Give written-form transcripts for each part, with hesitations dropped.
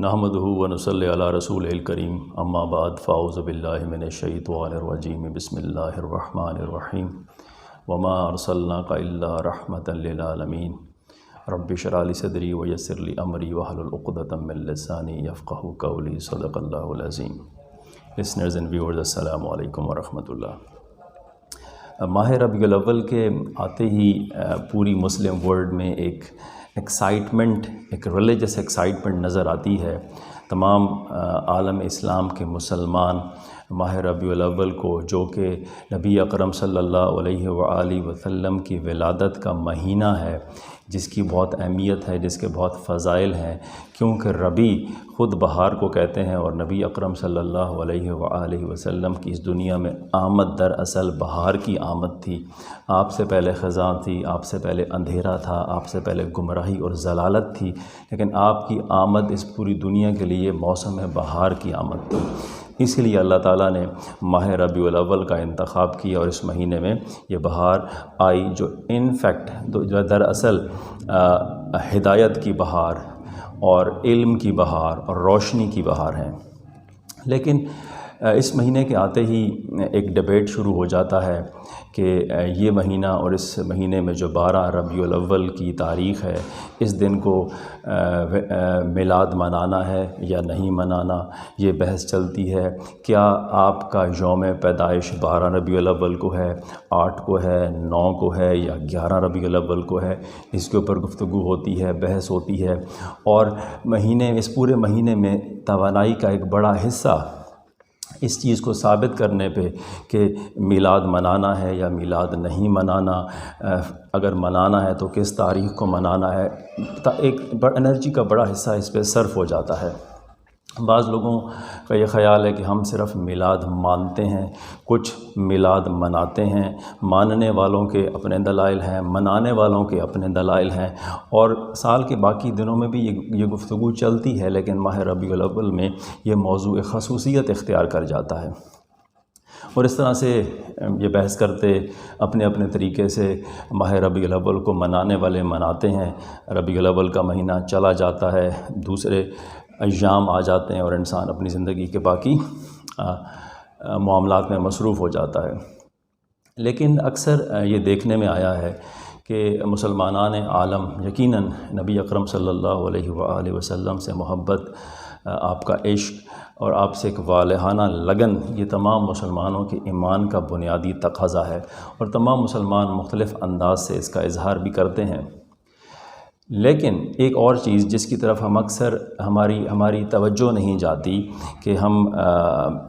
نحمدہ ونصلی علی رسول الکریم اما بعد فاعوذ باللہ من الشیطان الرجیم بسم اللہ الرحمن الرحیم وما ارسلناک الا رحمۃ للعالمین رب اشرح لی صدری ویسر لی امری واحلل عقدۃ من لسانی یفقہوا قولی صدق اللہ العظیم۔ لسنرز اینڈ ویورز السلام علیکم ورحمۃ اللہ۔ ماہ ربیع الاول کے آتے ہی پوری مسلم ورلڈ میں ایک ایکسائٹمنٹ، ایک ریلیجس ایکسائٹمنٹ نظر آتی ہے۔ تمام عالم اسلام کے مسلمان ماہ ربیع الاول کو، جو کہ نبی اکرم صلی اللہ علیہ وآلہ وسلم کی ولادت کا مہینہ ہے، جس کی بہت اہمیت ہے، جس کے بہت فضائل ہیں، کیونکہ ربیع خود بہار کو کہتے ہیں، اور نبی اکرم صلی اللہ علیہ وآلہ وسلم کی اس دنیا میں آمد دراصل بہار کی آمد تھی۔ آپ سے پہلے خزاں تھی، آپ سے پہلے اندھیرا تھا، آپ سے پہلے گمراہی اور ضلالت تھی، لیکن آپ کی آمد اس پوری دنیا کے لیے موسم بہار کی آمد تھی۔ اسی لیے اللہ تعالیٰ نے ماہ ربیع الاول کا انتخاب کیا، اور اس مہینے میں یہ بہار آئی، جو جو دراصل ہدایت کی بہار اور علم کی بہار اور روشنی کی بہار ہیں۔ لیکن اس مہینے کے آتے ہی ایک ڈیبیٹ شروع ہو جاتا ہے کہ یہ مہینہ اور اس مہینے میں جو 12 ربیع الاول کی تاریخ ہے، اس دن کو میلاد منانا ہے یا نہیں منانا، یہ بحث چلتی ہے۔ کیا آپ کا یوم پیدائش 12 ربیع الاول کو ہے، 8 کو ہے، 9 کو ہے، یا 11 ربیع الاول کو ہے؟ اس کے اوپر گفتگو ہوتی ہے، بحث ہوتی ہے، اور اس پورے مہینے میں توانائی کا ایک بڑا حصہ اس چیز کو ثابت کرنے پہ کہ میلاد منانا ہے یا میلاد نہیں منانا، اگر منانا ہے تو کس تاریخ کو منانا ہے، ایک انرجی کا بڑا حصہ اس پہ صرف ہو جاتا ہے۔ بعض لوگوں کا یہ خیال ہے کہ ہم صرف میلاد مانتے ہیں، کچھ میلاد مناتے ہیں۔ ماننے والوں کے اپنے دلائل ہیں، منانے والوں کے اپنے دلائل ہیں، اور سال کے باقی دنوں میں بھی یہ گفتگو چلتی ہے، لیکن ماہ ربیع الاول میں یہ موضوع خصوصیت اختیار کر جاتا ہے۔ اور اس طرح سے یہ بحث کرتے اپنے اپنے طریقے سے ماہ ربیع الاول کو منانے والے مناتے ہیں۔ ربیع الاول کا مہینہ چلا جاتا ہے، دوسرے ایام آ جاتے ہیں، اور انسان اپنی زندگی کے باقی معاملات میں مصروف ہو جاتا ہے۔ لیکن اکثر یہ دیکھنے میں آیا ہے کہ مسلمانان عالم یقیناً نبی اکرم صلی اللہ علیہ وآلہ وسلم سے محبت، آپ کا عشق اور آپ سے ایک والہانہ لگن، یہ تمام مسلمانوں کے ایمان کا بنیادی تقاضا ہے، اور تمام مسلمان مختلف انداز سے اس کا اظہار بھی کرتے ہیں۔ لیکن ایک اور چیز جس کی طرف ہم اکثر ہماری توجہ نہیں جاتی، کہ ہم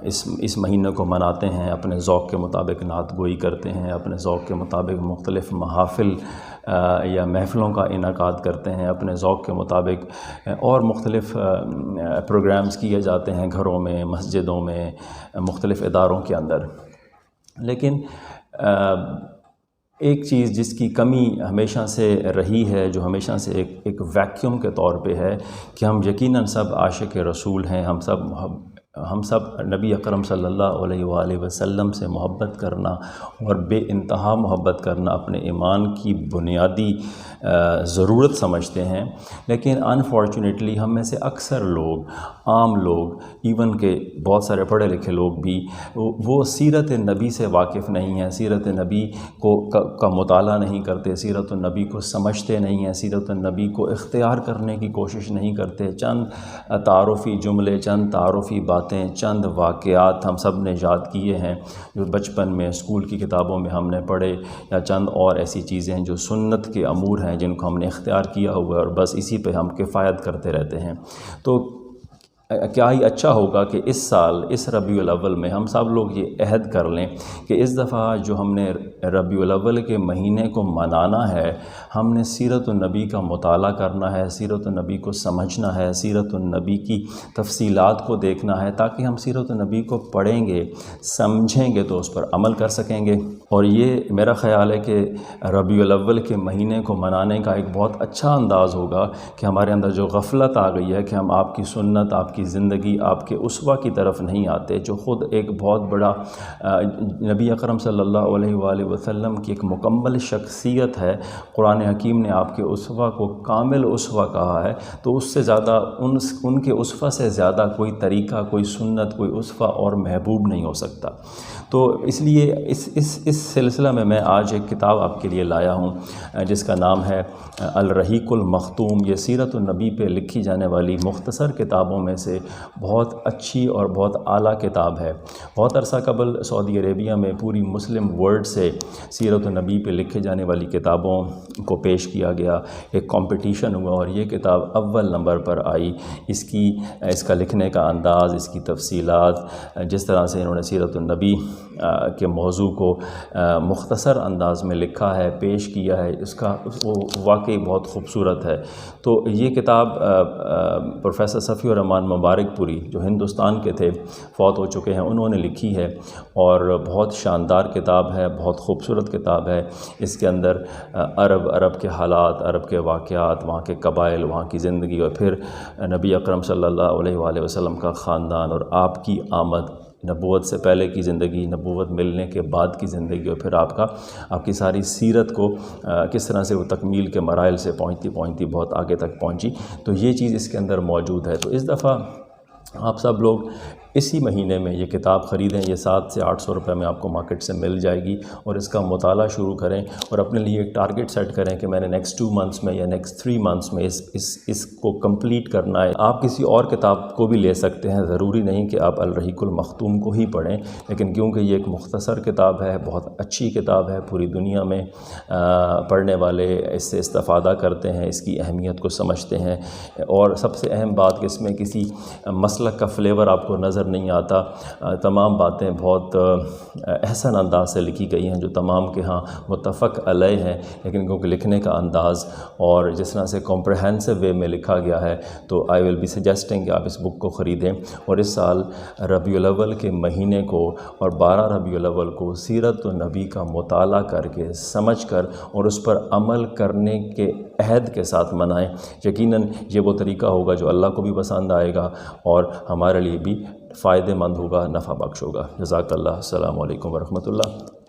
اس مہینے کو مناتے ہیں، اپنے ذوق کے مطابق نعت گوئی کرتے ہیں، اپنے ذوق کے مطابق مختلف محافل یا محفلوں کا انعقاد کرتے ہیں، اپنے ذوق کے مطابق اور مختلف پروگرامز کیے جاتے ہیں گھروں میں، مسجدوں میں، مختلف اداروں کے اندر۔ لیکن ایک چیز جس کی کمی ہمیشہ سے رہی ہے، جو ہمیشہ سے ایک ویکیوم کے طور پہ ہے، کہ ہم یقیناً سب عاشق رسول ہیں، ہم سب نبی اکرم صلی اللہ علیہ وآلہ وسلم سے محبت کرنا اور بے انتہا محبت کرنا اپنے ایمان کی بنیادی ضرورت سمجھتے ہیں۔ لیکن انفارچونیٹلی ہم میں سے اکثر لوگ، عام لوگ، ایون کہ بہت سارے پڑھے لکھے لوگ بھی، وہ سیرت نبی سے واقف نہیں ہیں، سیرت نبی کا مطالعہ نہیں کرتے، سیرت النبی کو سمجھتے نہیں ہیں، سیرت النبی کو اختیار کرنے کی کوشش نہیں کرتے۔ چند تعارفی جملے، چند تعارفی باتیں، چند واقعات ہم سب نے یاد کیے ہیں، جو بچپن میں اسکول کی کتابوں میں ہم نے پڑھے، یا چند اور ایسی چیزیں جو سنت کے امور ہیں جن کو ہم نے اختیار کیا ہوا ہے، اور بس اسی پہ ہم کفایت کرتے رہتے ہیں۔ تو کیا ہی اچھا ہوگا کہ اس سال، اس ربیع الاول میں ہم سب لوگ یہ عہد کر لیں کہ اس دفعہ جو ہم نے ربیع الاول کے مہینے کو منانا ہے، ہم نے سیرت النبی کا مطالعہ کرنا ہے، سیرت النبی کو سمجھنا ہے، سیرت النبی کی تفصیلات کو دیکھنا ہے، تاکہ ہم سیرت النبی کو پڑھیں گے، سمجھیں گے تو اس پر عمل کر سکیں گے۔ اور یہ میرا خیال ہے کہ ربیع الاول کے مہینے کو منانے کا ایک بہت اچھا انداز ہوگا کہ ہمارے اندر جو غفلت آ گئی ہے کہ ہم آپ کی سنت، آپ کی زندگی آپ کے اسوہ کی طرف نہیں آتے، جو خود ایک بہت بڑا نبی اکرم صلی اللہ علیہ وآلہ وسلم کی ایک مکمل شخصیت ہے، قرآن حکیم نے آپ کے اسوہ کو کامل اسوہ کہا ہے، تو اس سے زیادہ ان کے اسوہ سے زیادہ کوئی طریقہ، کوئی سنت، کوئی اسوہ اور محبوب نہیں ہو سکتا۔ تو اس لیے اس سلسلہ میں آج ایک کتاب آپ کے لیے لایا ہوں جس کا نام ہے الرحیق المختوم۔ یہ سیرت النبی پہ لکھی جانے والی مختصر کتابوں میں سے بہت اچھی اور بہت اعلیٰ کتاب ہے۔ بہت عرصہ قبل سعودی عربیہ میں پوری مسلم ورلڈ سے سیرت النبی پہ لکھی جانے والی کتابوں کو پیش کیا گیا، ایک کمپٹیشن ہوا اور یہ کتاب اول نمبر پر آئی۔ اس کا لکھنے کا انداز، اس کی تفصیلات، جس طرح سے انہوں نے سیرت النبی کے موضوع کو مختصر انداز میں لکھا ہے، پیش کیا ہے، وہ واقعی بہت خوبصورت ہے۔ تو یہ کتاب پروفیسر صفی الرحمن مبارک پوری جو ہندوستان کے تھے، فوت ہو چکے ہیں، انہوں نے لکھی ہے اور بہت شاندار کتاب ہے، بہت خوبصورت کتاب ہے۔ اس کے اندر عرب کے حالات، عرب کے واقعات، وہاں کے قبائل، وہاں کی زندگی، اور پھر نبی اکرم صلی اللہ علیہ وآلہ وسلم کا خاندان اور آپ کی آمد، نبوت سے پہلے کی زندگی، نبوت ملنے کے بعد کی زندگی، اور پھر آپ کی ساری سیرت کو کس طرح سے وہ تکمیل کے مراحل سے پہنچتی بہت آگے تک پہنچی۔ تو یہ چیز اس کے اندر موجود ہے۔ تو اس دفعہ آپ سب لوگ اسی مہینے میں یہ کتاب خریدیں، یہ 700 سے 800 روپے میں آپ کو مارکیٹ سے مل جائے گی، اور اس کا مطالعہ شروع کریں اور اپنے لیے ایک ٹارگٹ سیٹ کریں کہ میں نے نیکسٹ 2 منتھس میں یا نیکسٹ 3 منتھس میں اس کو کمپلیٹ کرنا ہے۔ آپ کسی اور کتاب کو بھی لے سکتے ہیں، ضروری نہیں کہ آپ الرحیق المختوم کو ہی پڑھیں، لیکن کیونکہ یہ ایک مختصر کتاب ہے، بہت اچھی کتاب ہے، پوری دنیا میں پڑھنے والے اس سے استفادہ کرتے ہیں، اس کی اہمیت کو سمجھتے ہیں، اور سب سے اہم بات کہ اس میں کسی مسلک کا فلیور آپ کو نظر نہیں آتا۔ تمام باتیں بہت احسن انداز سے لکھی گئی ہیں جو تمام کے ہاں متفق علیہ ہیں، لیکن کیونکہ لکھنے کا انداز اور جس طرح سے کمپریہنسو وے میں لکھا گیا ہے، تو آئی ول بی سجیسٹنگ کہ آپ اس بک کو خریدیں، اور اس سال ربیع الاول کے مہینے کو اور 12 ربیع الاول کو سیرت النبی کا مطالعہ کر کے، سمجھ کر اور اس پر عمل کرنے کے عہد کے ساتھ منائیں۔ یقیناً یہ وہ طریقہ ہوگا جو اللہ کو بھی پسند آئے گا اور ہمارے لیے بھی فائدہ مند ہوگا، نفع بخش ہوگا۔ جزاک اللہ۔ السلام علیکم ورحمۃ اللہ۔